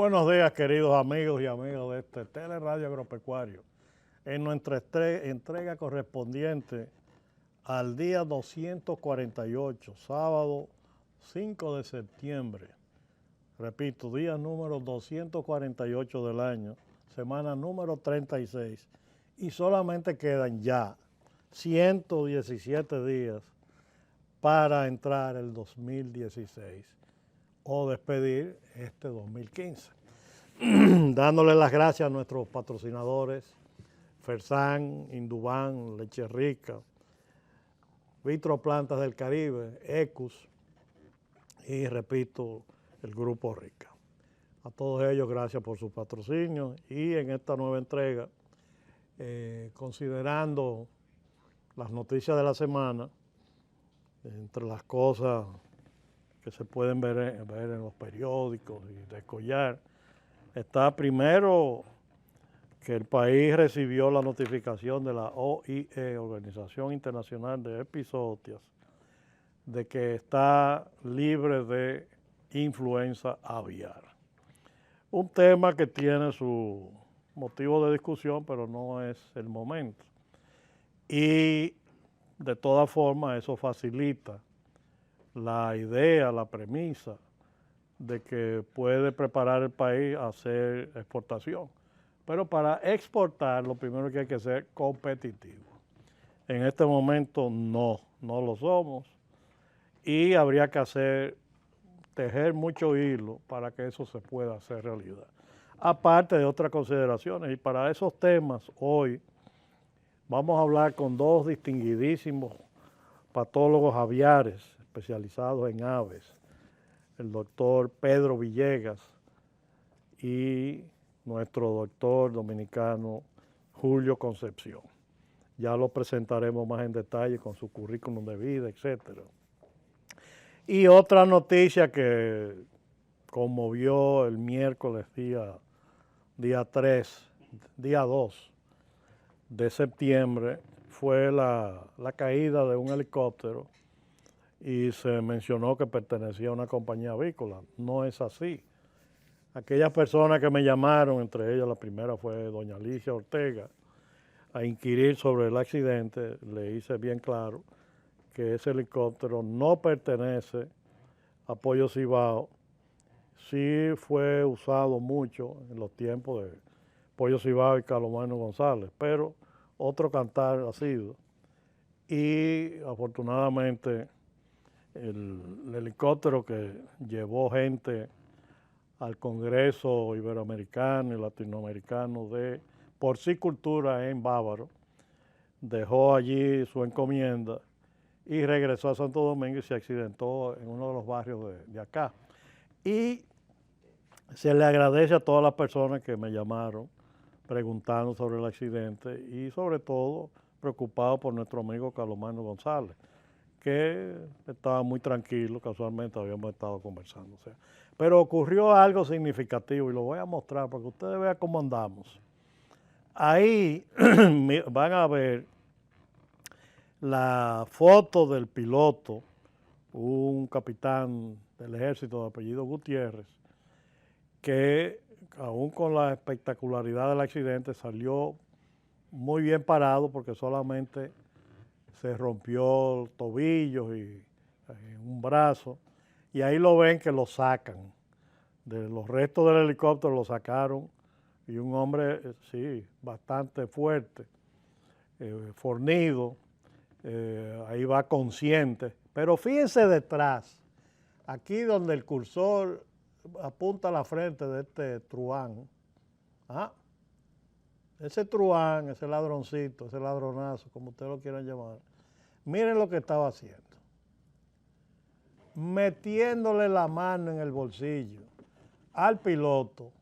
buenos días, queridos amigos y amigas de este Teleradio Agropecuario. En nuestra entrega correspondiente al día 248, sábado 5 de septiembre. Repito, día número 248 del año, semana número 36. Y solamente quedan ya 117 días para entrar el 2016 o despedir este 2015. Dándole las gracias a nuestros patrocinadores, Fersan, Indubán, Leche Rica, Vitroplantas del Caribe, Ecus y, repito, el Grupo Rica. A todos ellos, gracias por su patrocinio y en esta nueva entrega, considerando las noticias de la semana, entre las cosas que se pueden ver en los periódicos y descollar, está primero que el país recibió la notificación de la OIE, Organización Internacional de Epizootias, de que está libre de influenza aviar. Un tema que tiene su motivo de discusión, pero no es el momento. Y de todas formas eso facilita la idea, la premisa de que puede preparar el país a hacer exportación. Pero para exportar lo primero que hay que ser competitivo. En este momento no lo somos y habría que tejer mucho hilo para que eso se pueda hacer realidad. Aparte de otras consideraciones, y para esos temas hoy vamos a hablar con dos distinguidísimos patólogos aviares especializados en aves, el doctor Pedro Villegas y nuestro doctor dominicano Julio Concepción. Ya lo presentaremos más en detalle con su currículum de vida, etc. Y otra noticia que conmovió el miércoles día 2 de septiembre fue la caída de un helicóptero y se mencionó que pertenecía a una compañía avícola. No es así. Aquellas personas que me llamaron, entre ellas la primera fue doña Alicia Ortega, a inquirir sobre el accidente, le hice bien claro que ese helicóptero no pertenece a Pollo Cibao. Sí fue usado mucho en los tiempos de Pollo Cibao y Carlomagno González, pero otro cantar ha sido. Y afortunadamente el helicóptero que llevó gente al Congreso Iberoamericano y Latinoamericano de Porcicultura en Bávaro, dejó allí su encomienda y regresó a Santo Domingo y se accidentó en uno de los barrios de acá. Y se le agradece a todas las personas que me llamaron preguntando sobre el accidente y sobre todo preocupado por nuestro amigo Carlomagno González, que estaba muy tranquilo, casualmente habíamos estado conversando. O sea, pero ocurrió algo significativo y lo voy a mostrar para que ustedes vean cómo andamos. Ahí van a ver la foto del piloto, un capitán del ejército de apellido Gutiérrez, que aún con la espectacularidad del accidente salió muy bien parado porque solamente se rompió tobillos y un brazo, y ahí lo ven que lo sacan. De los restos del helicóptero lo sacaron y un hombre, sí, bastante fuerte, fornido, ahí va consciente. Pero fíjense detrás, aquí donde el cursor apunta a la frente de este truán, ese truán, ese ladroncito, ese ladronazo, como ustedes lo quieran llamar, miren lo que estaba haciendo. Metiéndole la mano en el bolsillo al piloto,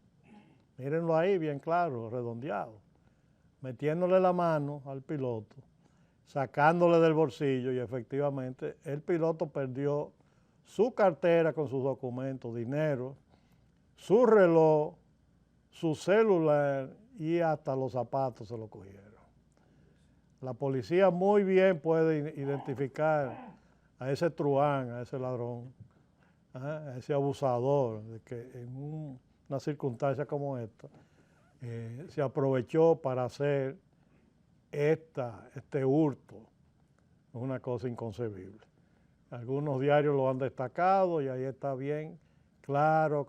mírenlo ahí bien claro, redondeado, metiéndole la mano al piloto, sacándole del bolsillo y efectivamente el piloto perdió su cartera con sus documentos, dinero, su reloj, su celular y hasta los zapatos se lo cogieron. La policía muy bien puede identificar a ese truán, a ese ladrón, a ese abusador, de que en un una circunstancia como esta, se aprovechó para hacer este hurto. Es una cosa inconcebible. Algunos diarios lo han destacado y ahí está bien, claro.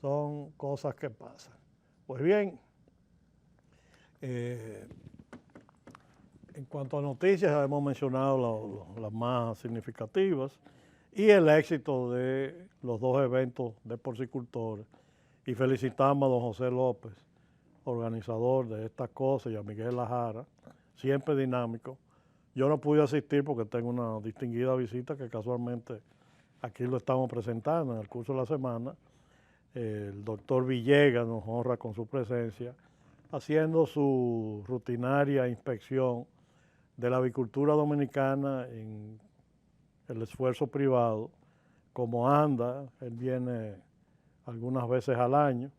Son cosas que pasan. Pues bien, en cuanto a noticias, hemos mencionado las más significativas y el éxito de los dos eventos de porcicultores. Y felicitamos a don José López, organizador de estas cosas, y a Miguel Lajara, siempre dinámico. Yo no pude asistir porque tengo una distinguida visita que casualmente aquí lo estamos presentando en el curso de la semana. El doctor Villegas nos honra con su presencia, haciendo su rutinaria inspección de la avicultura dominicana en el esfuerzo privado. Como anda, él viene algunas veces al año,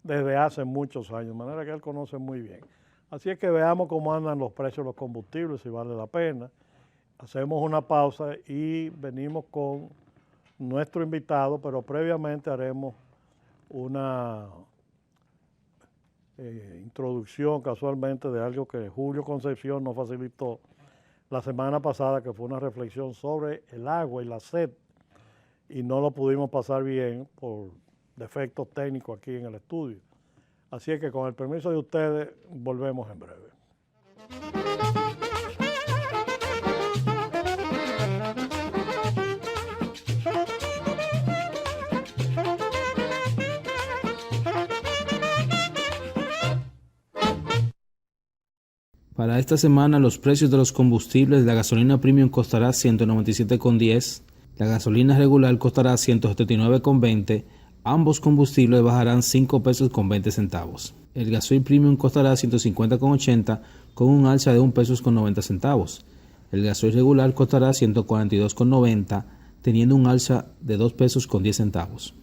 desde hace muchos años, de manera que él conoce muy bien. Así es que veamos cómo andan los precios de los combustibles, si vale la pena. Hacemos una pausa y venimos con nuestro invitado, pero previamente haremos una introducción casualmente de algo que Julio Concepción nos facilitó la semana pasada, que fue una reflexión sobre el agua y la sed, y no lo pudimos pasar bien por defectos técnicos aquí en el estudio. Así es que con el permiso de ustedes, volvemos en breve. Para esta semana los precios de los combustibles: la gasolina premium costará 197,10, la gasolina regular costará 179,20, ambos combustibles bajarán 5 pesos con 20 centavos. El gasoil premium costará 150,80 con un alza de 1 pesos con 90 centavos. El gasoil regular costará 142,90 teniendo un alza de 2 pesos con 10 centavos.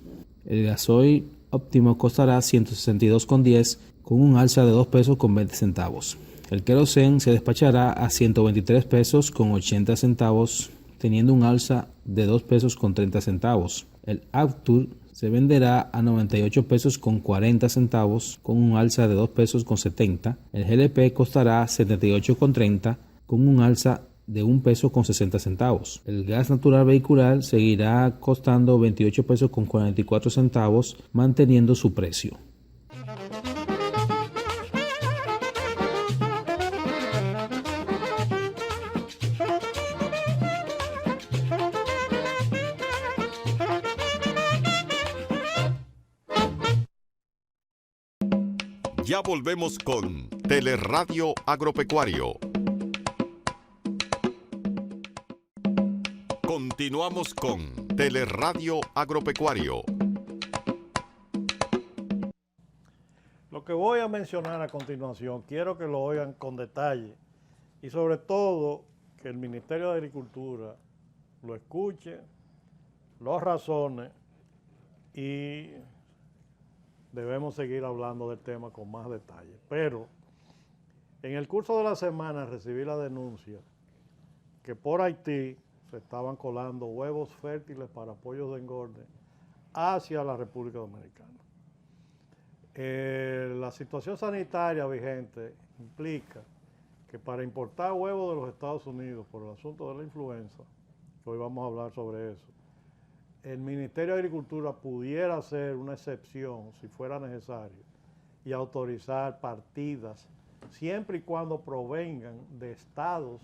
El gasoil óptimo costará 162,10 con un alza de 2 pesos con 20 centavos. El querosén se despachará a 123 pesos con 80 centavos, teniendo un alza de 2 pesos con 30 centavos. El Aptur se venderá a 98 pesos con 40 centavos, con un alza de 2 pesos con 70. El GLP costará 78,30 con un alza de 1 peso con 60 centavos. El gas natural vehicular seguirá costando 28 pesos con 44 centavos, manteniendo su precio. Ya volvemos con Teleradio Agropecuario. Continuamos con Teleradio Agropecuario. Lo que voy a mencionar a continuación, quiero que lo oigan con detalle y sobre todo que el Ministerio de Agricultura lo escuche, lo razone y debemos seguir hablando del tema con más detalle. Pero en el curso de la semana recibí la denuncia que por Haití se estaban colando huevos fértiles para pollos de engorde hacia la República Dominicana. La situación sanitaria vigente implica que para importar huevos de los Estados Unidos por el asunto de la influenza, que hoy vamos a hablar sobre eso, el Ministerio de Agricultura pudiera hacer una excepción, si fuera necesario, y autorizar partidas, siempre y cuando provengan de estados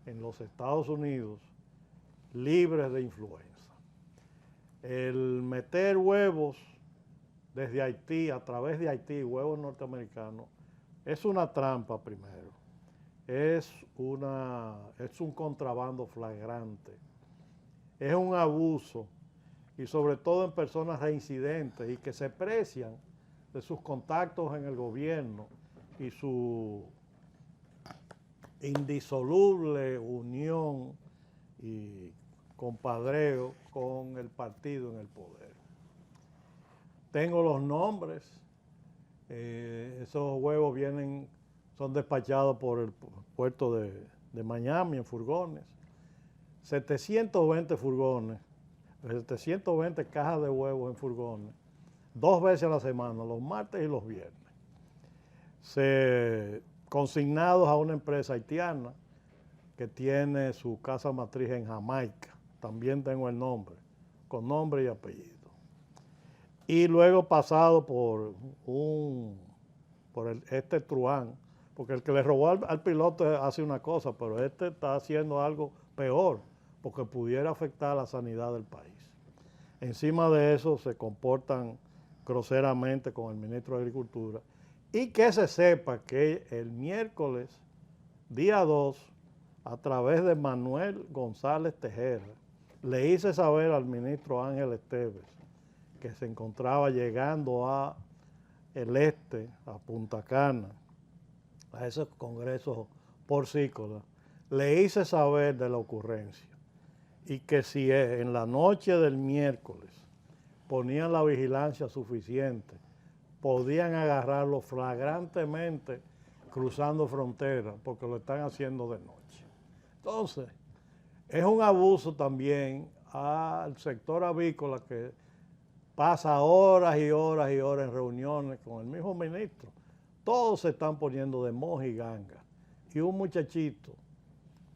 en los Estados Unidos libres de influenza. El meter huevos desde Haití, a través de Haití, huevos norteamericanos, es una trampa primero. Es un contrabando flagrante. Es un abuso, y sobre todo en personas reincidentes y que se precian de sus contactos en el gobierno y su indisoluble unión y compadreo con el partido en el poder. Tengo los nombres, esos huevos son despachados por el puerto de Miami en furgones, 720 furgones 720 cajas de huevos en furgones, 2 veces a la semana, los martes y los viernes. Consignados a una empresa haitiana que tiene su casa matriz en Jamaica. También tengo el nombre, con nombre y apellido. Y luego pasado por este truán, porque el que le robó al piloto hace una cosa, pero este está haciendo algo peor, porque pudiera afectar la sanidad del país. Encima de eso se comportan groseramente con el ministro de Agricultura. Y que se sepa que el miércoles, día 2, a través de Manuel González Tejera, le hice saber al ministro Ángel Esteves, que se encontraba llegando a el este, a Punta Cana, a esos congresos porcícolas, le hice saber de la ocurrencia y que si en la noche del miércoles ponían la vigilancia suficiente, podían agarrarlo flagrantemente cruzando fronteras, porque lo están haciendo de noche. Entonces, es un abuso también al sector avícola que pasa horas y horas y horas en reuniones con el mismo ministro. Todos se están poniendo de mojiganga. Y un muchachito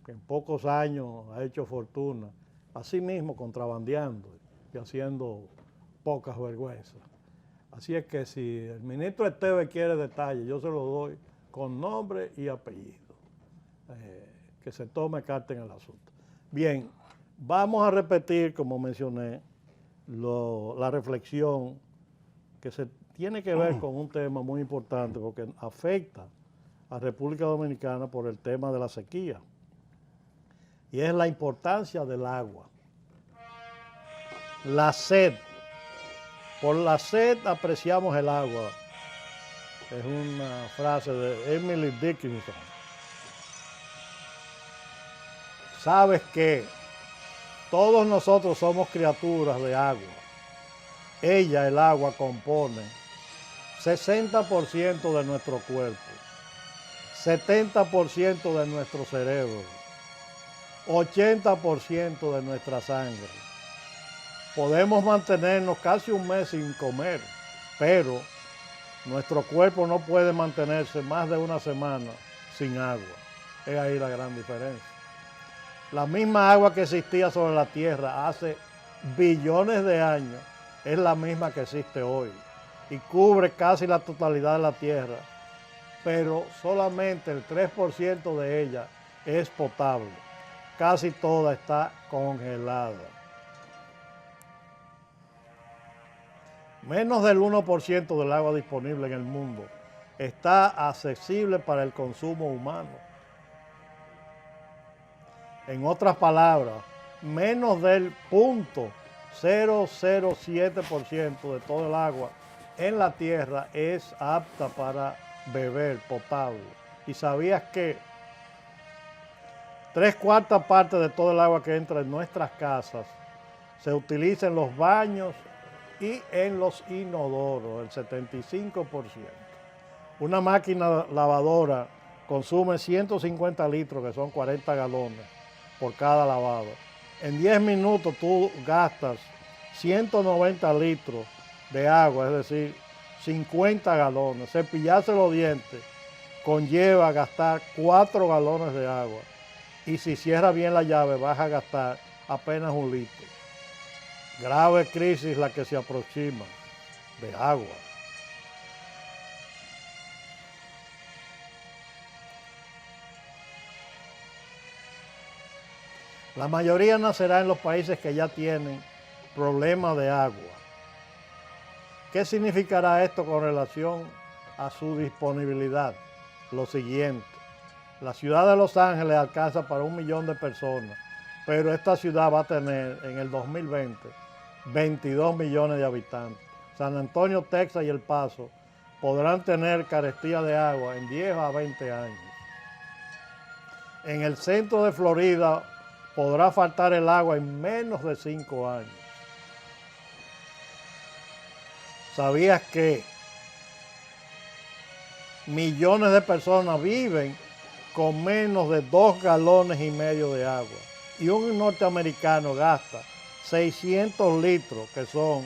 que en pocos años ha hecho fortuna, así mismo contrabandeando y haciendo pocas vergüenzas. Así es que si el ministro Esteves quiere detalles, yo se los doy con nombre y apellido. Que se tome carta en el asunto. Bien, vamos a repetir, como mencioné, la reflexión que se tiene que ver con un tema muy importante porque afecta a República Dominicana por el tema de la sequía. Y es la importancia del agua. La sed. Por la sed apreciamos el agua. Es una frase de Emily Dickinson. ¿Sabes qué? Todos nosotros somos criaturas de agua. Ella, el agua, compone 60% de nuestro cuerpo, 70% de nuestro cerebro, 80% de nuestra sangre. Podemos mantenernos casi un mes sin comer, pero nuestro cuerpo no puede mantenerse más de una semana sin agua. Es ahí la gran diferencia. La misma agua que existía sobre la Tierra hace billones de años es la misma que existe hoy y cubre casi la totalidad de la Tierra, pero solamente el 3% de ella es potable. Casi toda está congelada. Menos del 1% del agua disponible en el mundo está accesible para el consumo humano. En otras palabras, menos del 0.007% de todo el agua en la Tierra es apta para beber, potable. ¿Y sabías que 3/4 partes de todo el agua que entra en nuestras casas se utiliza en los baños y en los inodoros, el 75%? Una máquina lavadora consume 150 litros, que son 40 galones, por cada lavado. En 10 minutos tú gastas 190 litros de agua, es decir, 50 galones. Cepillarse los dientes conlleva gastar 4 galones de agua. Y si cierras bien la llave vas a gastar apenas 1 litro. Grave crisis la que se aproxima de agua. La mayoría nacerá en los países que ya tienen problemas de agua. ¿Qué significará esto con relación a su disponibilidad? Lo siguiente, la ciudad de Los Ángeles alcanza para 1 millón de personas, pero esta ciudad va a tener en el 2020 22 millones de habitantes. San Antonio, Texas y El Paso podrán tener carestía de agua en 10 a 20 años. En el centro de Florida podrá faltar el agua en menos de 5 años. ¿Sabías que millones de personas viven con menos de 2,5 galones de agua? Y un norteamericano gasta 600 litros, que son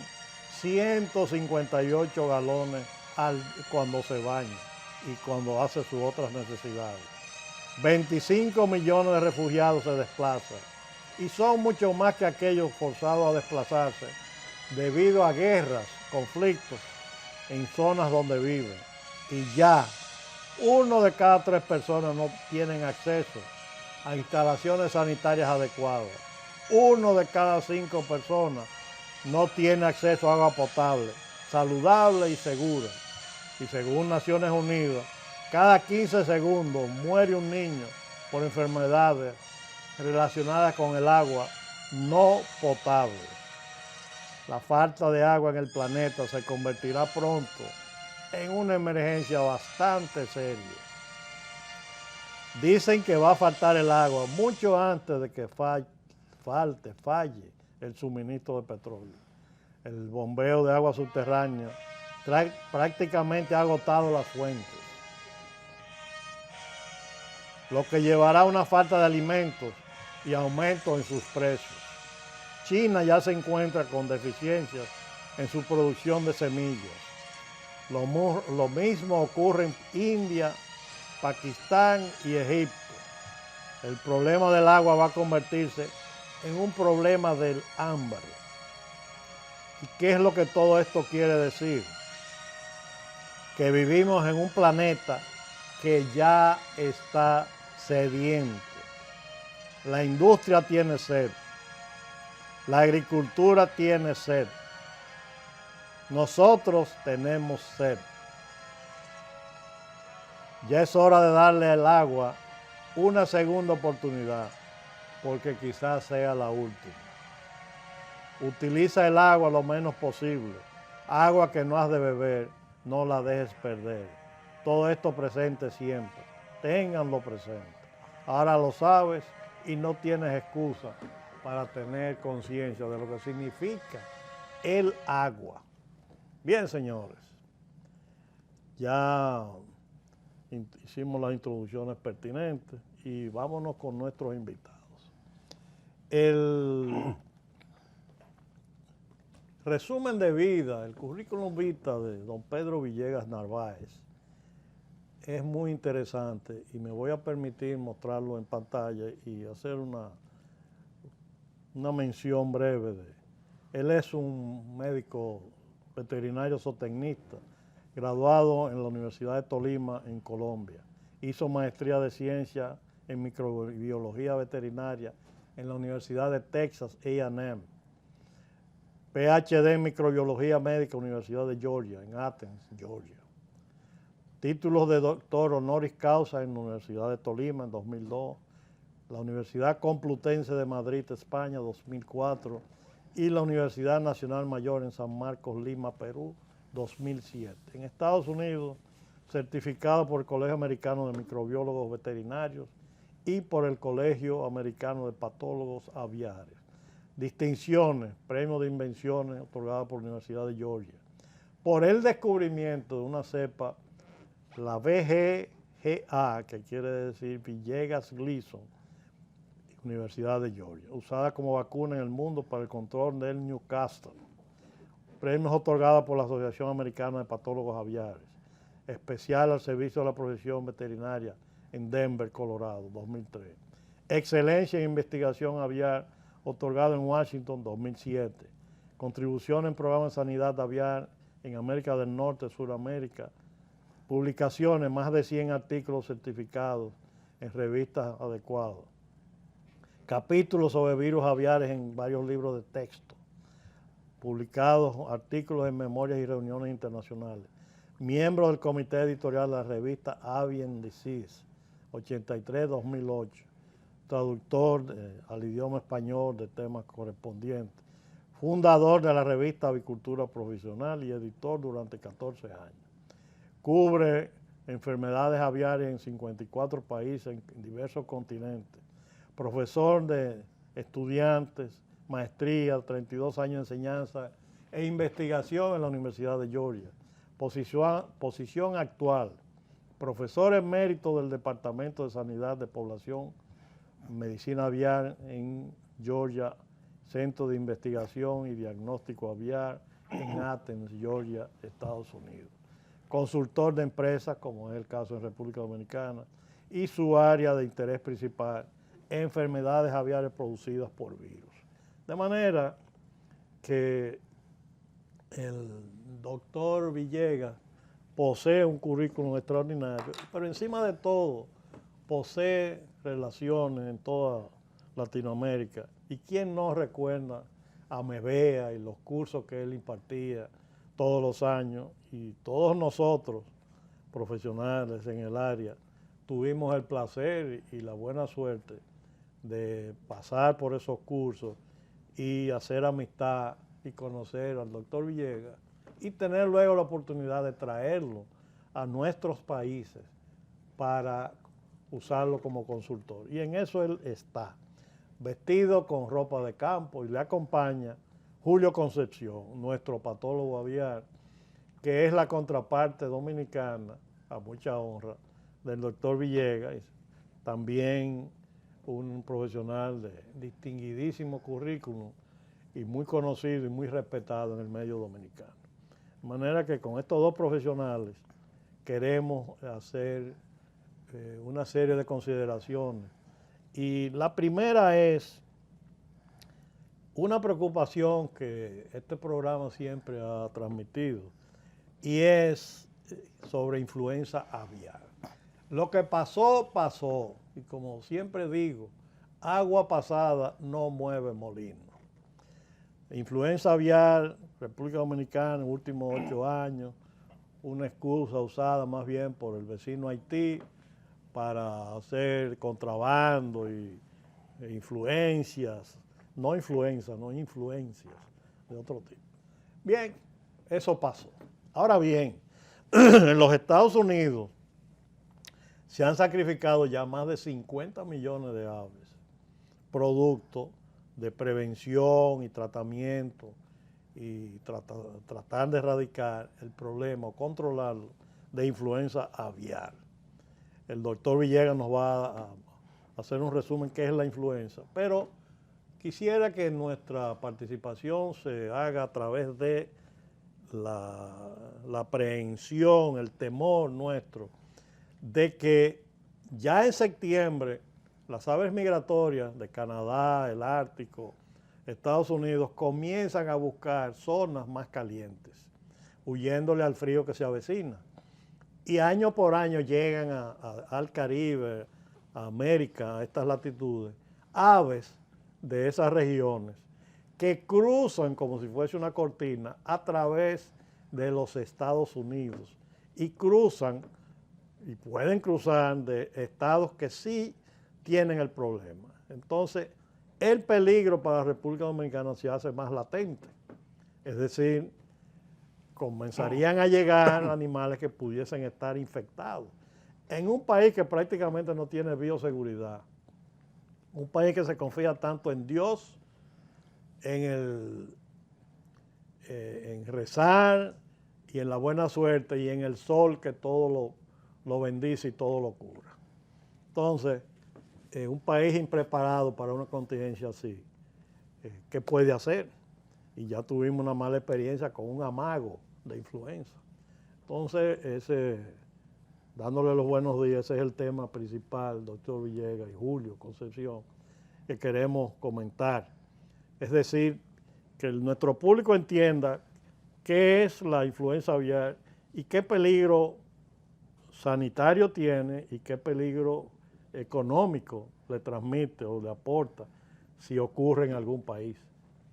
158 galones cuando se baña y cuando hace sus otras necesidades. 25 millones de refugiados se desplazan y son mucho más que aquellos forzados a desplazarse debido a guerras, conflictos en zonas donde viven. Y ya 1 de cada 3 personas no tienen acceso a instalaciones sanitarias adecuadas. 1 de cada 5 personas no tiene acceso a agua potable, saludable y segura. Y según Naciones Unidas, cada 15 segundos muere un niño por enfermedades relacionadas con el agua no potable. La falta de agua en el planeta se convertirá pronto en una emergencia bastante seria. Dicen que va a faltar el agua mucho antes de que falle el suministro de petróleo. El bombeo de agua subterránea prácticamente ha agotado las fuentes, lo que llevará a una falta de alimentos y aumento en sus precios. China ya se encuentra con deficiencias en su producción de semillas. Lo mismo ocurre en India, Pakistán y Egipto. El problema del agua va a convertirse en un problema del hambre. ¿Y qué es lo que todo esto quiere decir? Que vivimos en un planeta que ya está sediento. La industria tiene sed. La agricultura tiene sed. Nosotros tenemos sed. Ya es hora de darle al agua una segunda oportunidad, porque quizás sea la última. Utiliza el agua lo menos posible. Agua que no has de beber, no la dejes perder. Todo esto presente siempre. Ténganlo presente. Ahora lo sabes y no tienes excusa para tener conciencia de lo que significa el agua. Bien, señores, ya hicimos las introducciones pertinentes y vámonos con nuestros invitados. El resumen de vida, el currículum vitae de don Pedro Villegas Narváez es muy interesante y me voy a permitir mostrarlo en pantalla y hacer una mención breve de él. Él es un médico veterinario zootecnista, graduado en la Universidad de Tolima, en Colombia. Hizo maestría de ciencia en microbiología veterinaria en la Universidad de Texas A&M. PhD en microbiología médica, Universidad de Georgia, en Athens, Georgia. Títulos de doctor honoris causa en la Universidad de Tolima en 2002, la Universidad Complutense de Madrid, España, 2004, y la Universidad Nacional Mayor en San Marcos, Lima, Perú, 2007. En Estados Unidos, certificado por el Colegio Americano de Microbiólogos Veterinarios y por el Colegio Americano de Patólogos Aviares. Distinciones, premio de invenciones otorgado por la Universidad de Georgia, por el descubrimiento de una cepa, la VGGA, que quiere decir Villegas Gleason, Universidad de Georgia, usada como vacuna en el mundo para el control del Newcastle. Premios otorgados por la Asociación Americana de Patólogos Aviares, especial al servicio de la profesión veterinaria en Denver, Colorado, 2003. Excelencia en investigación aviar, otorgado en Washington, 2007. Contribución en programas de sanidad aviar en América del Norte, Suramérica. Publicaciones, más de 100 artículos certificados en revistas adecuadas. Capítulos sobre virus aviares en varios libros de texto. Publicados artículos en memorias y reuniones internacionales. Miembro del comité editorial de la revista Avian Disease, 83-2008. Traductor al idioma español de temas correspondientes. Fundador de la revista Avicultura Profesional y editor durante 14 años. Cubre enfermedades aviares en 54 países, en diversos continentes. Profesor de estudiantes, maestría, 32 años de enseñanza e investigación en la Universidad de Georgia. Posición actual, profesor emérito del Departamento de Sanidad de Población, Medicina Aviar en Georgia Centro de Investigación y Diagnóstico Aviar en Athens, Georgia, Estados Unidos. Consultor de empresas, como es el caso en República Dominicana, y su área de interés principal, enfermedades aviares producidas por virus. De manera que el doctor Villegas posee un currículum extraordinario, pero encima de todo posee relaciones en toda Latinoamérica. ¿Y quién no recuerda a Mebea y los cursos que él impartía todos los años? Y todos nosotros, profesionales en el área, tuvimos el placer y la buena suerte de pasar por esos cursos y hacer amistad y conocer al doctor Villegas y tener luego la oportunidad de traerlo a nuestros países para usarlo como consultor. Y en eso él está, vestido con ropa de campo, y le acompaña Julio Concepción, nuestro patólogo aviar, que es la contraparte dominicana, a mucha honra, del doctor Villegas, también un profesional de distinguidísimo currículum y muy conocido y muy respetado en el medio dominicano. De manera que con estos dos profesionales queremos hacer una serie de consideraciones. Y la primera es una preocupación que este programa siempre ha transmitido, y es sobre influenza aviar. Lo que pasó, pasó. Y como siempre digo, agua pasada no mueve molino. Influenza aviar, República Dominicana, en los últimos 8 años, una excusa usada más bien por el vecino Haití para hacer contrabando e influencias, no influencias de otro tipo. Bien, eso pasó. Ahora bien, en los Estados Unidos se han sacrificado ya más de 50 millones de aves, producto de prevención y tratamiento y tratar de erradicar el problema o controlarlo de influenza aviar. El doctor Villegas nos va a hacer un resumen qué es la influenza, pero quisiera que nuestra participación se haga a través de la aprehensión, el temor nuestro de que ya en septiembre las aves migratorias de Canadá, el Ártico, Estados Unidos comienzan a buscar zonas más calientes, huyéndole al frío que se avecina. Y año por año llegan al Caribe, a América, a estas latitudes, aves de esas regiones que cruzan como si fuese una cortina a través de los Estados Unidos y cruzan y pueden cruzar de estados que sí tienen el problema. Entonces, el peligro para la República Dominicana se hace más latente. Es decir, comenzarían a llegar animales que pudiesen estar infectados. En un país que prácticamente no tiene bioseguridad, un país que se confía tanto en Dios, en rezar y en la buena suerte y en el sol que todo lo bendice y todo lo cura. Entonces, un país impreparado para una contingencia así, ¿qué puede hacer? Y ya tuvimos una mala experiencia con un amago de influenza. Entonces, dándole los buenos días, ese es el tema principal, doctor Villegas y Julio Concepción, que queremos comentar. Es decir, que nuestro público entienda qué es la influenza aviar y qué peligro sanitario tiene y qué peligro económico le transmite o le aporta si ocurre en algún país.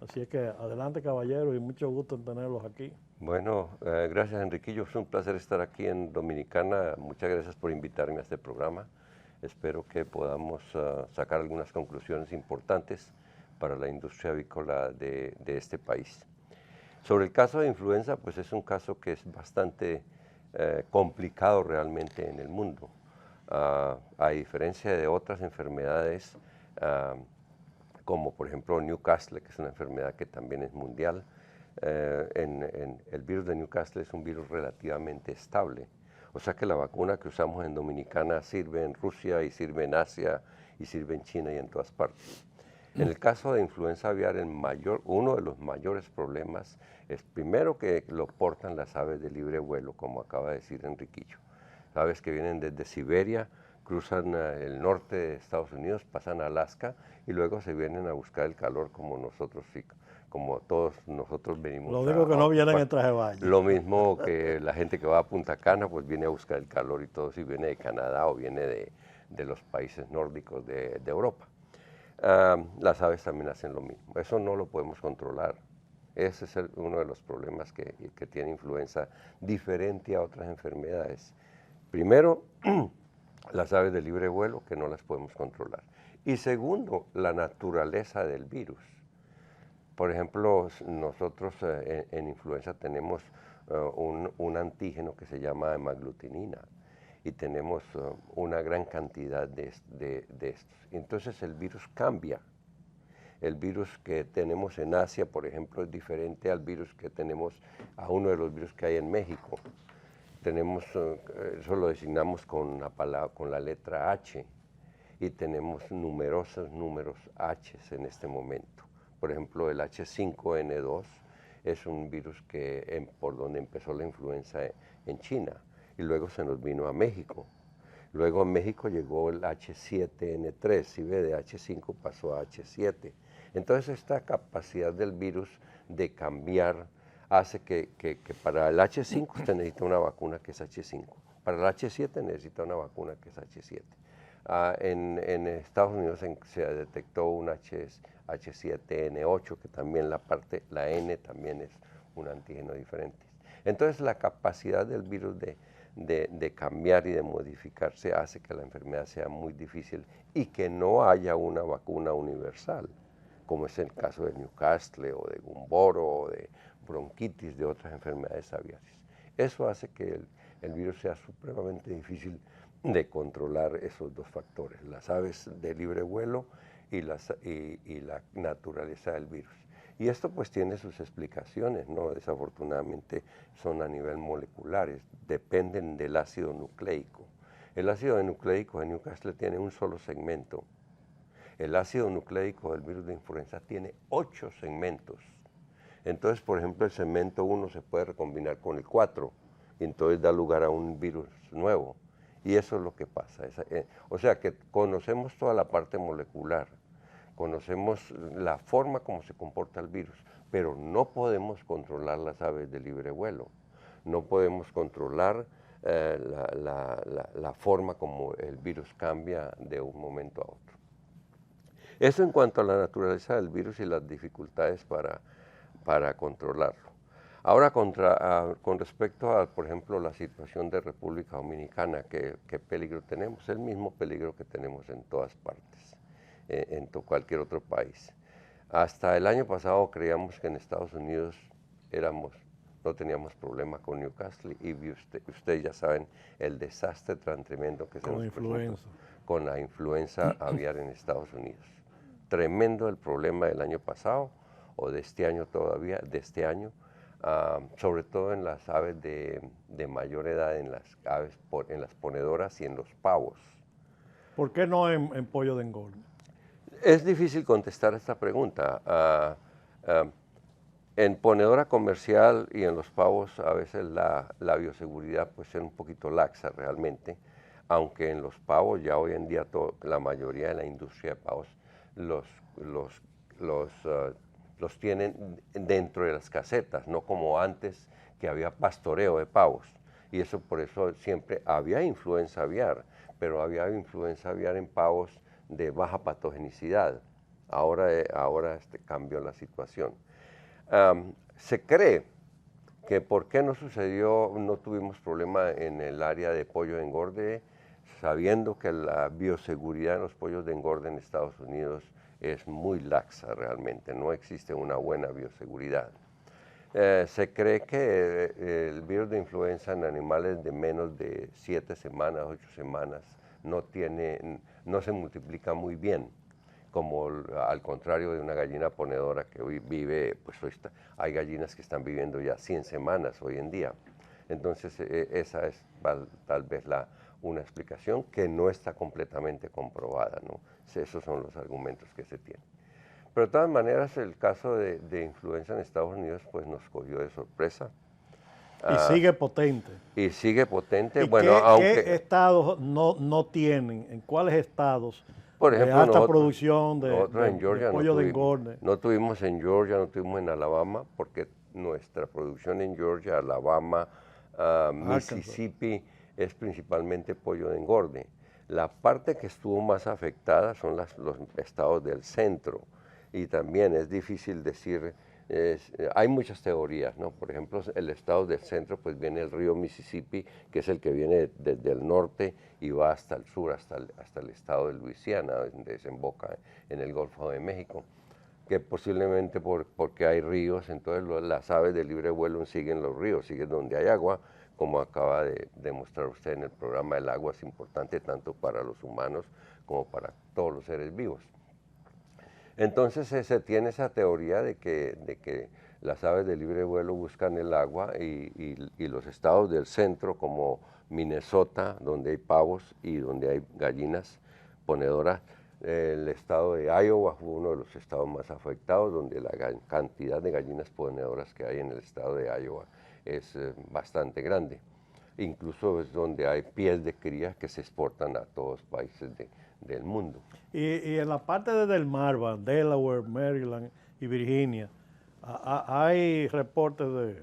Así es que adelante, caballeros, y mucho gusto en tenerlos aquí. Bueno, gracias, Enriquillo. Es un placer estar aquí en Dominicana. Muchas gracias por invitarme a este programa. Espero que podamos sacar algunas conclusiones importantes para la industria avícola de este país. Sobre el caso de influenza, pues es un caso que es bastante complicado realmente en el mundo. A diferencia de otras enfermedades, como por ejemplo Newcastle, que es una enfermedad que también es mundial, el virus de Newcastle es un virus relativamente estable. O sea que la vacuna que usamos en Dominicana sirve en Rusia y sirve en Asia y sirve en China y en todas partes. En el caso de influenza aviar, uno de los mayores problemas es primero que lo portan las aves de libre vuelo, como acaba de decir Enriquillo. Aves que vienen desde Siberia, cruzan el norte de Estados Unidos, pasan a Alaska y luego se vienen a buscar el calor como nosotros, como todos nosotros venimos. Lo digo que no vienen en traje de baño. Lo mismo que la gente que va a Punta Cana, pues viene a buscar el calor y todo, si viene de Canadá o viene de los países nórdicos de Europa. Las aves también hacen lo mismo. Eso no lo podemos controlar. Ese es uno de los problemas que tiene influenza, diferente a otras enfermedades. Primero, las aves de libre vuelo, que no las podemos controlar. Y segundo, la naturaleza del virus. Por ejemplo, nosotros en influenza tenemos un antígeno que se llama hemaglutinina y tenemos una gran cantidad de estos. Entonces el virus cambia. El virus que tenemos en Asia, por ejemplo, es diferente al virus que tenemos, a uno de los virus que hay en México. Tenemos, eso lo designamos con la letra H y tenemos numerosos números H en este momento. Por ejemplo, el H5N2 es un virus por donde empezó la influenza en China y luego se nos vino a México. Luego a México llegó el H7N3, si ve, de H5 pasó a H7. Entonces esta capacidad del virus de cambiar hace que para el H5 usted necesita una vacuna que es H5, para el H7 necesita una vacuna que es H7. En Estados Unidos se detectó un H7N8, que también la N también es un antígeno diferente. Entonces la capacidad del virus de cambiar y de modificarse hace que la enfermedad sea muy difícil y que no haya una vacuna universal, como es el caso de Newcastle o de Gumboro o de bronquitis, de otras enfermedades aviares. Eso hace que el virus sea supremamente difícil de controlar, esos dos factores, las aves de libre vuelo y la naturaleza del virus. Y esto pues tiene sus explicaciones, ¿no? Desafortunadamente son a nivel molecular, dependen del ácido nucleico. El ácido nucleico de Newcastle tiene un solo segmento. El ácido nucleico del virus de influenza tiene 8 segmentos. Entonces, por ejemplo, el segmento 1 se puede recombinar con el 4 y entonces da lugar a un virus nuevo. Y eso es lo que pasa. O sea que conocemos toda la parte molecular, conocemos la forma como se comporta el virus, pero no podemos controlar las aves de libre vuelo. No podemos controlar la forma como el virus cambia de un momento a otro. Eso en cuanto a la naturaleza del virus y las dificultades para controlarlo. Ahora, con respecto a, por ejemplo, la situación de República Dominicana, ¿qué peligro tenemos? El mismo peligro que tenemos en todas partes, en cualquier otro país. Hasta el año pasado creíamos que en Estados Unidos no teníamos problema con Newcastle y ustedes ya saben el desastre tan tremendo que se nos presentó con la influenza aviar en Estados Unidos. Tremendo el problema del año pasado o de este año todavía, sobre todo en las aves de mayor edad, en las ponedoras y en los pavos. ¿Por qué no en pollo de engorde? Es difícil contestar esta pregunta. En ponedora comercial y en los pavos a veces la bioseguridad puede ser un poquito laxa realmente, aunque en los pavos ya hoy en día la mayoría de la industria de pavos los tienen dentro de las casetas, no como antes que había pastoreo de pavos. Y por eso siempre había influenza aviar, pero había influenza aviar en pavos de baja patogenicidad. Ahora cambió la situación. Se cree que por qué no tuvimos problema en el área de pollo de engorde, sabiendo que la bioseguridad en los pollos de engorde en Estados Unidos es muy laxa realmente, no existe una buena bioseguridad. Se cree que el virus de influenza en animales de menos de 7 semanas, 8 semanas, no se multiplica muy bien, como al contrario de una gallina ponedora que hoy vive, pues hay gallinas que están viviendo ya 100 semanas hoy en día. Entonces esa es tal vez una explicación que no está completamente comprobada, ¿no? Esos son los argumentos que se tienen. Pero de todas maneras, el caso de influenza en Estados Unidos pues nos cogió de sorpresa. Y sigue potente. Y sigue potente. ¿Y Bueno, qué aunque estados no tienen? ¿En cuáles estados por de ejemplo, alta producción nosotros en de Georgia pollo de engorde? no tuvimos en Georgia, no tuvimos en Alabama, porque nuestra producción en Georgia, Alabama, Mississippi es principalmente pollo de engorde. La parte que estuvo más afectada son los estados del centro, y también es difícil decir, hay muchas teorías, ¿no? Por ejemplo, el estado del centro, pues viene el río Mississippi, que es el que viene desde el norte y va hasta el sur, hasta el estado de Luisiana, donde desemboca en el Golfo de México, que posiblemente porque hay ríos, entonces las aves de libre vuelo siguen los ríos, siguen donde hay agua, como acaba de demostrar usted en el programa. El agua es importante tanto para los humanos como para todos los seres vivos. Entonces se tiene esa teoría de que las aves de libre vuelo buscan el agua, y los estados del centro como Minnesota, donde hay pavos y donde hay gallinas ponedoras, el estado de Iowa fue uno de los estados más afectados, donde la cantidad de gallinas ponedoras que hay en el estado de Iowa es bastante grande. Incluso es donde hay pies de cría que se exportan a todos los países del mundo. Y en la parte de Delmarva, Delaware, Maryland y Virginia, hay reportes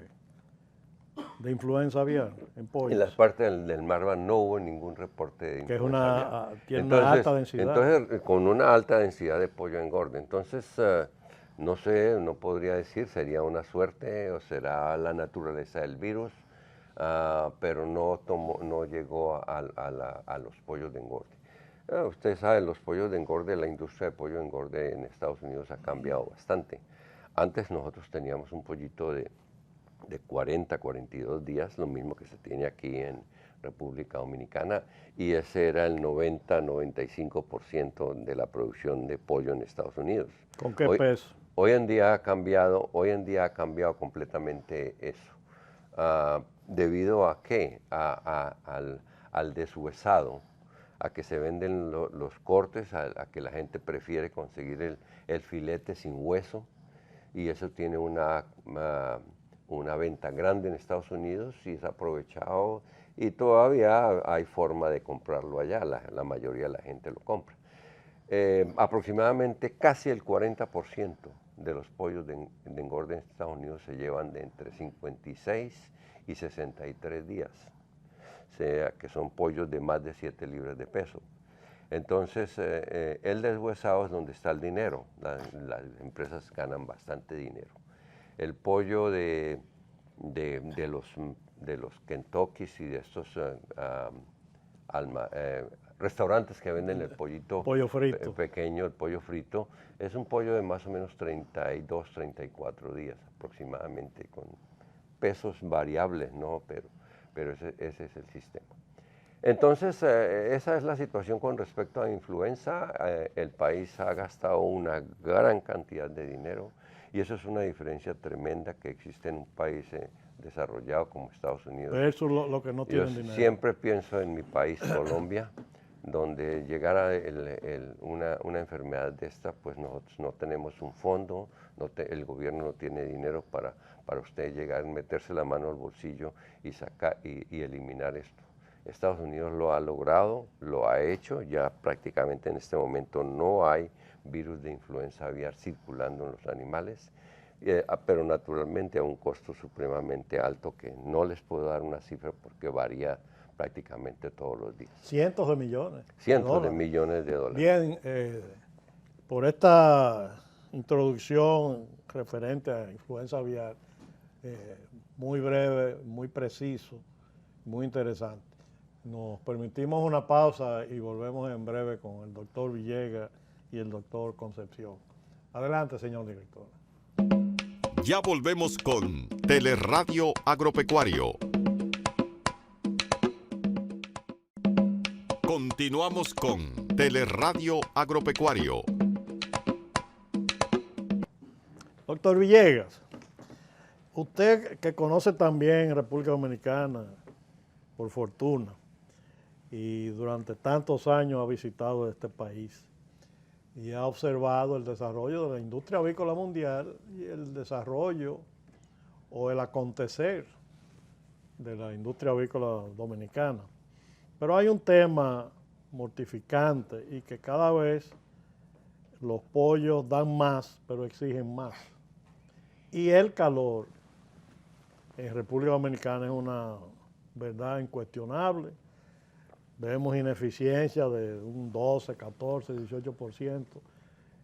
de influenza aviar en pollos. En las partes del Marva no hubo ningún reporte de que es influenza aviar. tiene una alta densidad. Entonces, con una alta densidad de pollo engorde. Entonces, no sé, no podría decir, sería una suerte o será la naturaleza del virus, pero no llegó a los pollos de engorde. Ustedes saben, los pollos de engorde, la industria de pollo de engorde en Estados Unidos ha cambiado bastante. Antes nosotros teníamos un pollito de 40, 42 días, lo mismo que se tiene aquí en República Dominicana, y ese era el 90-95% de la producción de pollo en Estados Unidos. ¿Con qué peso? Hoy en día ha cambiado completamente eso. ¿Debido a qué? Al deshuesado, a que se venden los cortes, a que la gente prefiere conseguir el filete sin hueso, y eso tiene una venta grande en Estados Unidos y es aprovechado, y todavía hay forma de comprarlo allá, la mayoría de la gente lo compra. Aproximadamente casi el 40% de los pollos de engorde en Estados Unidos se llevan de entre 56 y 63 días, o sea que son pollos de más de 7 libras de peso. Entonces, el deshuesado es donde está el dinero, las empresas ganan bastante dinero. El pollo de los Kentuckys y de estos restaurantes que venden el pollito pollo frito. Pequeño, el pollo frito, es un pollo de más o menos 32, 34 días aproximadamente, con pesos variables, ¿no? Pero ese es el sistema. Entonces, esa es la situación con respecto a influenza. El país ha gastado una gran cantidad de dinero, y eso es una diferencia tremenda que existe en un país desarrollado como Estados Unidos. Eso es lo que no tienen dinero. Yo siempre pienso en mi país, Colombia, donde llegara una enfermedad de esta, pues nosotros no tenemos un fondo, el gobierno no tiene dinero para usted llegar, meterse la mano al bolsillo y sacar y eliminar esto. Estados Unidos lo ha logrado, lo ha hecho, ya prácticamente en este momento no hay virus de influenza aviar circulando en los animales, pero naturalmente a un costo supremamente alto que no les puedo dar una cifra porque varía prácticamente todos los días. Cientos de millones. Cientos de millones de dólares. Bien, por esta introducción referente a influenza aviar, muy breve, muy preciso, muy interesante. Nos permitimos una pausa y volvemos en breve con el doctor Villegas y el doctor Concepción. Adelante, señor director. Ya volvemos con Teleradio Agropecuario. Continuamos con Teleradio Agropecuario. Doctor Villegas, usted que conoce también República Dominicana, por fortuna, y durante tantos años ha visitado este país, y ha observado el desarrollo de la industria avícola mundial y el desarrollo o el acontecer de la industria avícola dominicana. Pero hay un tema mortificante y que cada vez los pollos dan más, pero exigen más. Y el calor en República Dominicana es una verdad incuestionable. Vemos ineficiencia de un 12, 14, 18%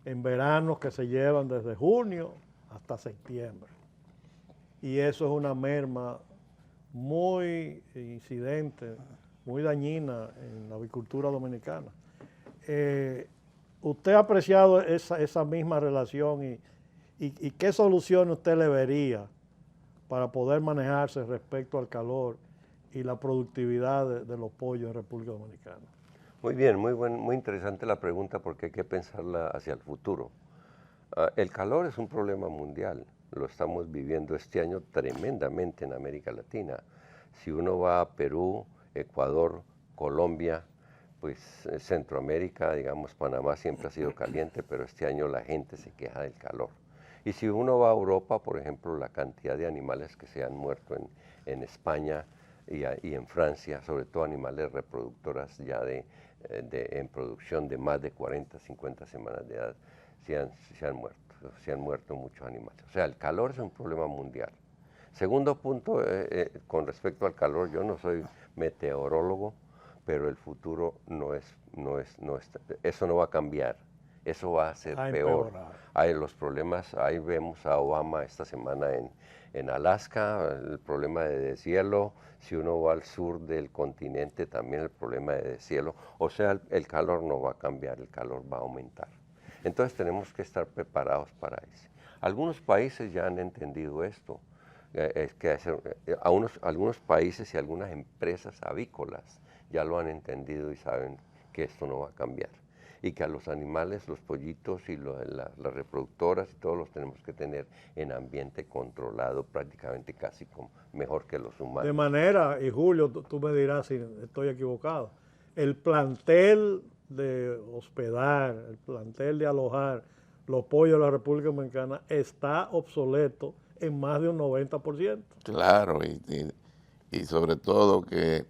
en veranos que se llevan desde junio hasta septiembre. Y eso es una merma muy incidente, muy dañina en la avicultura dominicana. ¿Usted ha apreciado esa misma relación y qué solución usted le vería para poder manejarse respecto al calor y la productividad de los pollos en República Dominicana? Muy bien, muy interesante la pregunta porque hay que pensarla hacia el futuro. El calor es un problema mundial, lo estamos viviendo este año tremendamente en América Latina. Si uno va a Perú, Ecuador, Colombia, pues Centroamérica, digamos Panamá siempre ha sido caliente, pero este año la gente se queja del calor. Y si uno va a Europa, por ejemplo, la cantidad de animales que se han muerto en España y en Francia, sobre todo animales reproductoras ya en producción de más de 40, 50 semanas de edad, se han muerto muchos animales. O sea, el calor es un problema mundial. Segundo punto, con respecto al calor, yo no soy meteorólogo, pero el futuro eso no va a cambiar, eso va a ser peor. Hay los problemas, ahí vemos a Obama esta semana en Alaska, el problema de deshielo. Si uno va al sur del continente, también el problema de deshielo. O sea, el calor no va a cambiar, el calor va a aumentar. Entonces tenemos que estar preparados para eso. Algunos países ya han entendido esto. Algunos países y algunas empresas avícolas ya lo han entendido y saben que esto no va a cambiar. Y que a los animales, los pollitos y las reproductoras y todos los tenemos que tener en ambiente controlado, prácticamente casi mejor que los humanos. De manera, y Julio, tú me dirás si estoy equivocado, el plantel de hospedar, el plantel de alojar los pollos de la República Dominicana está obsoleto en más de un 90%. Claro, y sobre todo que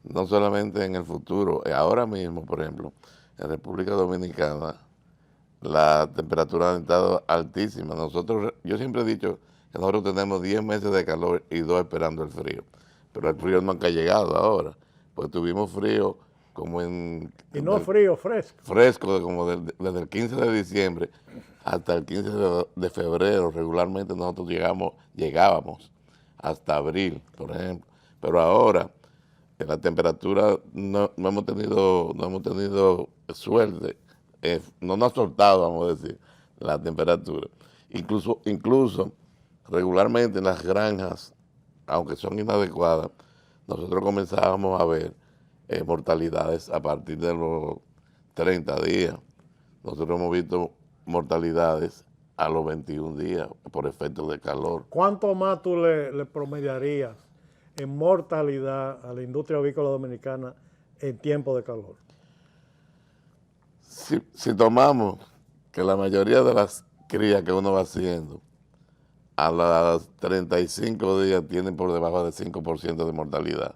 no solamente en el futuro, ahora mismo, por ejemplo, en República Dominicana la temperatura ha estado altísima. Yo siempre he dicho que nosotros tenemos 10 meses de calor y 2 esperando el frío, pero el frío no ha llegado ahora, pues tuvimos frío como Y no frío, fresco. Fresco, como desde el 15 de diciembre hasta el 15 de febrero, regularmente nosotros llegábamos hasta abril, por ejemplo. Pero ahora, en la temperatura no hemos tenido suerte, no nos ha soltado, vamos a decir, la temperatura. Incluso regularmente en las granjas, aunque son inadecuadas, nosotros comenzábamos a ver mortalidades a partir de los 30 días. Nosotros hemos visto mortalidades a los 21 días por efecto de calor. ¿Cuánto más tú le promediarías en mortalidad a la industria avícola dominicana en tiempo de calor? Si tomamos que la mayoría de las crías que uno va haciendo a los 35 días tienen por debajo del 5% de mortalidad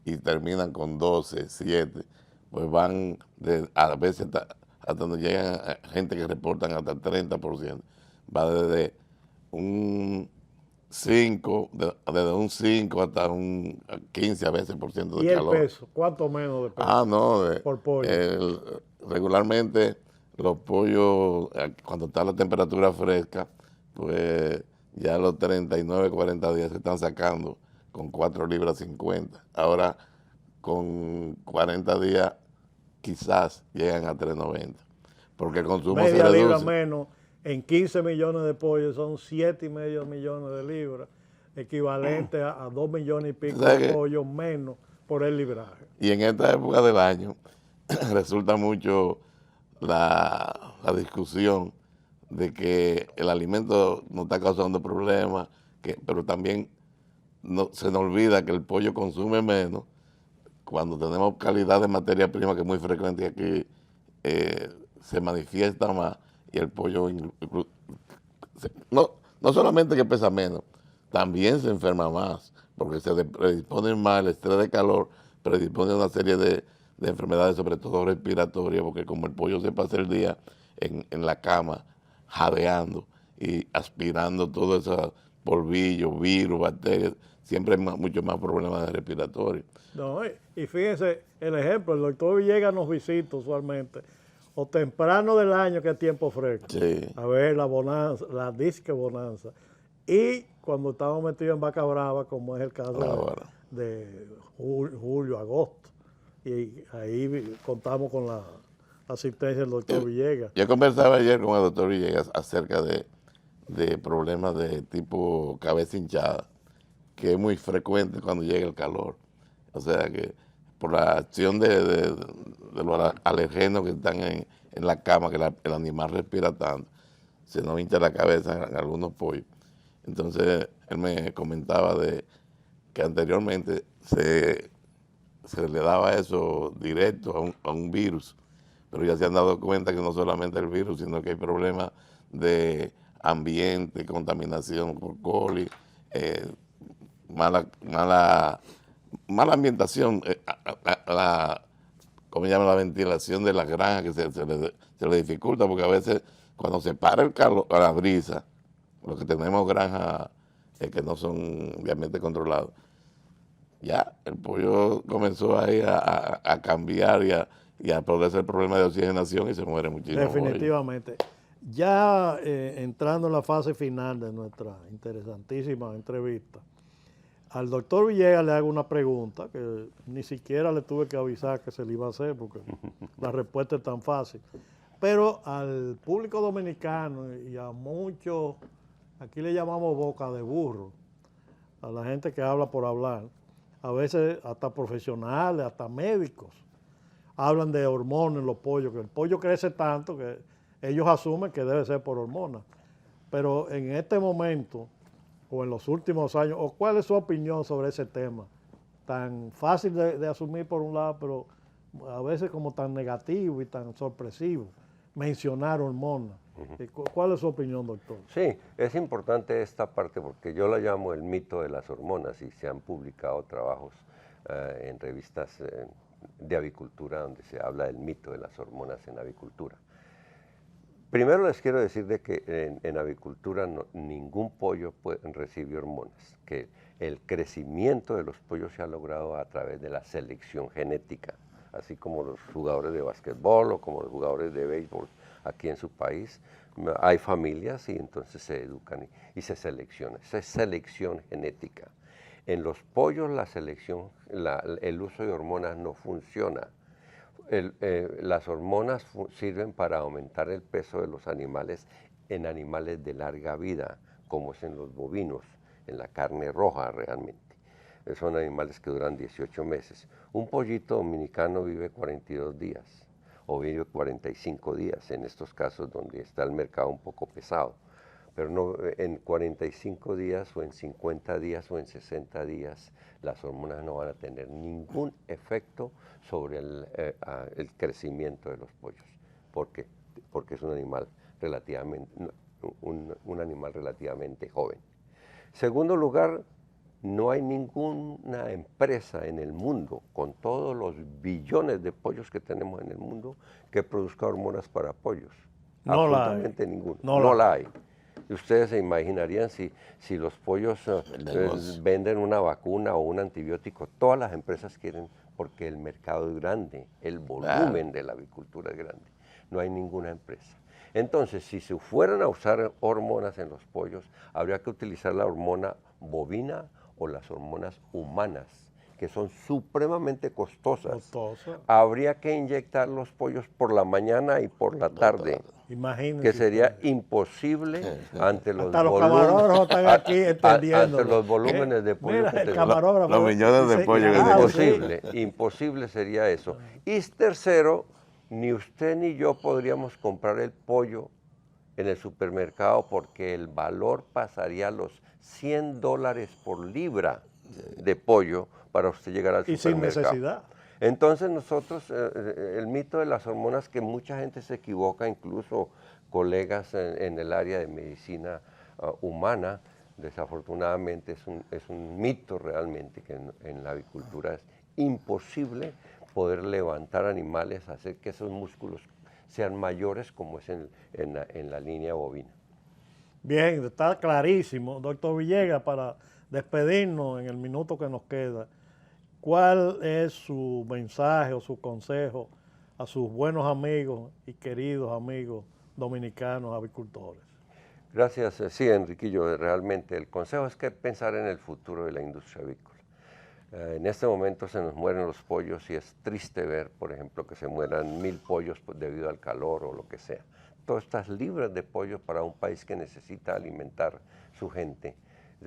y terminan con 12, 7, pues van a veces hasta donde llegan gente que reportan hasta el 30%. Va desde un 5, desde un 5 hasta un 15 a veces por ciento de calor. ¿Y el peso? ¿Cuánto menos de peso? Por pollo. Regularmente los pollos, cuando está la temperatura fresca, pues ya a los 39, 40 días se están sacando con 4 libras 50. Ahora con 40 días quizás llegan a 3.90, porque el consumo se reduce. Media libra menos, en 15 millones de pollos son 7,5 millones de libras, equivalente a 2 millones y pico de pollos menos por el libraje. Y en esta época del año resulta mucho la discusión de que el alimento nos está causando problemas, pero también se nos olvida que el pollo consume menos cuando tenemos calidad de materia prima que es muy frecuente aquí se manifiesta más y el pollo no solamente que pesa menos, también se enferma más, porque se predispone más, el estrés de calor predispone a una serie de enfermedades, sobre todo respiratorias, porque como el pollo se pasa el día en la cama, jadeando y aspirando todo ese polvillo, virus, bacterias, siempre hay mucho más problemas respiratorios. No, y fíjense el ejemplo, el doctor Villegas nos visita usualmente, o temprano del año que es tiempo fresco, Sí. a ver la bonanza, la disque bonanza, y cuando estamos metidos en Vaca Brava, como es el caso de julio, agosto, y ahí contamos con la asistencia del doctor Villegas. Yo conversaba ayer con el doctor Villegas acerca de problemas de tipo cabeza hinchada, que es muy frecuente cuando llega el calor. O sea que por la acción de los alergenos que están en la cama, que el animal respira tanto, se nos hincha la cabeza en algunos pollos. Entonces él me comentaba de que anteriormente se le daba eso directo a un virus, pero ya se han dado cuenta que no solamente el virus, sino que hay problemas de ambiente, contaminación por coli, mala ambientación, como llama la ventilación de las granjas, que se le dificulta, porque a veces cuando se para el calor, la brisa, los que tenemos granjas que no son de ambiente controlado, ya el pollo comenzó ahí a cambiar y a producir el problema de oxigenación y se muere muchísimo. Definitivamente. Ya entrando en la fase final de nuestra interesantísima entrevista, al doctor Villegas le hago una pregunta que ni siquiera le tuve que avisar que se le iba a hacer porque la respuesta es tan fácil. Pero al público dominicano y a muchos, aquí le llamamos boca de burro, a la gente que habla por hablar, a veces hasta profesionales, hasta médicos, hablan de hormonas en los pollos, que el pollo crece tanto que ellos asumen que debe ser por hormonas. Pero en este momento, o en los últimos años, o ¿cuál es su opinión sobre ese tema? Tan fácil de asumir por un lado, pero a veces como tan negativo y tan sorpresivo, mencionar hormonas. ¿Cuál es su opinión, doctor? Sí, es importante esta parte porque yo la llamo el mito de las hormonas y se han publicado trabajos en revistas de avicultura donde se habla del mito de las hormonas en avicultura. Primero les quiero decir de que en avicultura ningún pollo recibe hormonas, que el crecimiento de los pollos se ha logrado a través de la selección genética, así como los jugadores de básquetbol o como los jugadores de béisbol aquí en su país. Hay familias y entonces se educan y se seleccionan. Esa es selección genética. En los pollos la selección, el uso de hormonas no funciona. Las hormonas sirven para aumentar el peso de los animales en animales de larga vida, como es en los bovinos, en la carne roja realmente. Son animales que duran 18 meses. Un pollito dominicano vive 42 días o vive 45 días en estos casos donde está el mercado un poco pesado. Pero no, en 45 días o en 50 días o en 60 días las hormonas no van a tener ningún efecto sobre el crecimiento de los pollos. ¿Por qué? Porque es un animal relativamente, un animal relativamente joven. Segundo lugar, no hay ninguna empresa en el mundo, con todos los billones de pollos que tenemos en el mundo, que produzca hormonas para pollos. No absolutamente ninguna. No la hay. Y ustedes se imaginarían si los pollos venden una vacuna o un antibiótico, todas las empresas quieren, porque el mercado es grande, el volumen de la avicultura es grande. No hay ninguna empresa. Entonces, si se fueran a usar hormonas en los pollos, habría que utilizar la hormona bovina o las hormonas humanas, que son supremamente costosas. Habría que inyectar los pollos por la mañana y por la tarde. Imagínense. Que sería imposible ante los camarógrafos están aquí entendiendo. Ante los volúmenes de pollo que tenemos. Los millones de pollo que imposible, imposible sería eso. Y tercero, ni usted ni yo podríamos comprar el pollo en el supermercado porque el valor pasaría a los $100 por libra de pollo para usted llegar al supermercado. Y sin necesidad. Entonces nosotros, el mito de las hormonas, que mucha gente se equivoca, incluso colegas en el área de medicina humana, desafortunadamente es un mito realmente, que en la avicultura es imposible poder levantar animales, hacer que esos músculos sean mayores como es en la línea bovina. Bien, está clarísimo. Doctor Villegas, para despedirnos en el minuto que nos queda, ¿cuál es su mensaje o su consejo a sus buenos amigos y queridos amigos dominicanos avicultores? Gracias. Sí, Enriquillo, realmente el consejo es que pensar en el futuro de la industria avícola. En este momento se nos mueren los pollos y es triste ver, por ejemplo, que se mueran 1000 pollos debido al calor o lo que sea. Todas estas libras de pollo para un país que necesita alimentar su gente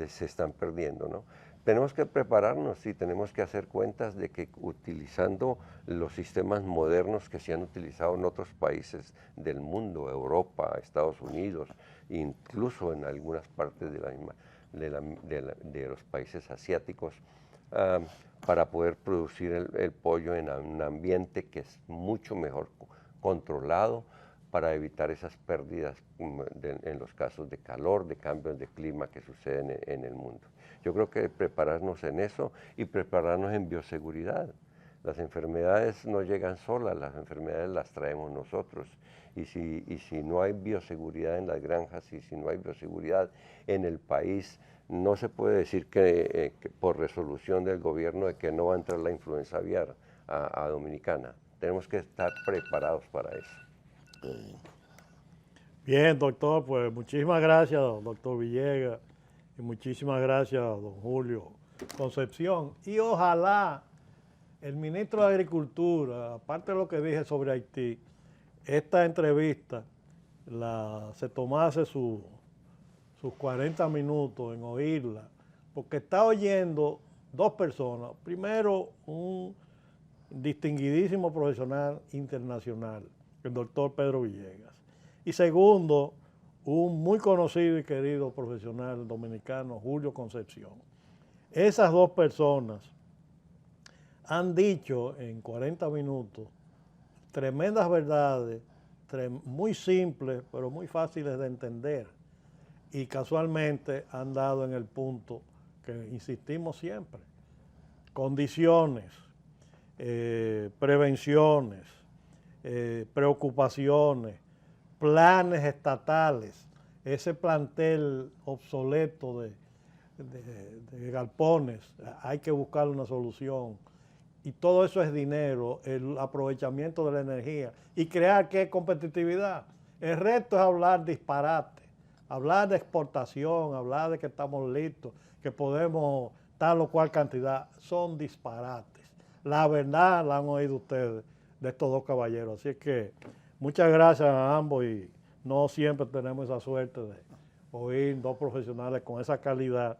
se están perdiendo, ¿no? Tenemos que prepararnos y tenemos que hacer cuentas de que utilizando los sistemas modernos que se han utilizado en otros países del mundo, Europa, Estados Unidos, incluso en algunas partes de los países asiáticos, para poder producir el pollo en un ambiente que es mucho mejor controlado, para evitar esas pérdidas en los casos de calor, de cambios de clima que suceden en el mundo. Yo creo que prepararnos en eso y prepararnos en bioseguridad. Las enfermedades no llegan solas, las enfermedades las traemos nosotros. Y si no hay bioseguridad en las granjas y si no hay bioseguridad en el país, no se puede decir que por resolución del gobierno de que no va a entrar la influenza aviar a Dominicana. Tenemos que estar preparados para eso. Bien, doctor, pues muchísimas gracias, doctor Villegas, y muchísimas gracias, don Julio Concepción. Y ojalá el ministro de Agricultura, aparte de lo que dije sobre Haití, esta entrevista se tomase sus 40 minutos en oírla, porque está oyendo dos personas. Primero, un distinguidísimo profesional internacional, el doctor Pedro Villegas. Y segundo, un muy conocido y querido profesional dominicano, Julio Concepción. Esas dos personas han dicho en 40 minutos tremendas verdades, muy simples, pero muy fáciles de entender. Y casualmente han dado en el punto que insistimos siempre. Condiciones, prevenciones, preocupaciones, planes estatales, ese plantel obsoleto de galpones, hay que buscar una solución. Y todo eso es dinero, el aprovechamiento de la energía y crear ¿qué? Competitividad. El resto es hablar disparate, hablar de exportación, hablar de que estamos listos, que podemos tal o cual cantidad, son disparates. La verdad la han oído ustedes de estos dos caballeros. Así es que muchas gracias a ambos y no siempre tenemos esa suerte de oír dos profesionales con esa calidad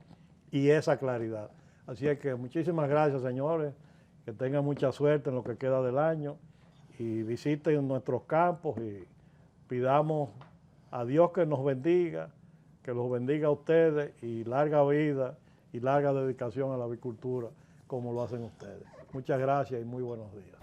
y esa claridad. Así es que muchísimas gracias, señores, que tengan mucha suerte en lo que queda del año y visiten nuestros campos y pidamos a Dios que nos bendiga, que los bendiga a ustedes y larga vida y larga dedicación a la avicultura como lo hacen ustedes. Muchas gracias y muy buenos días.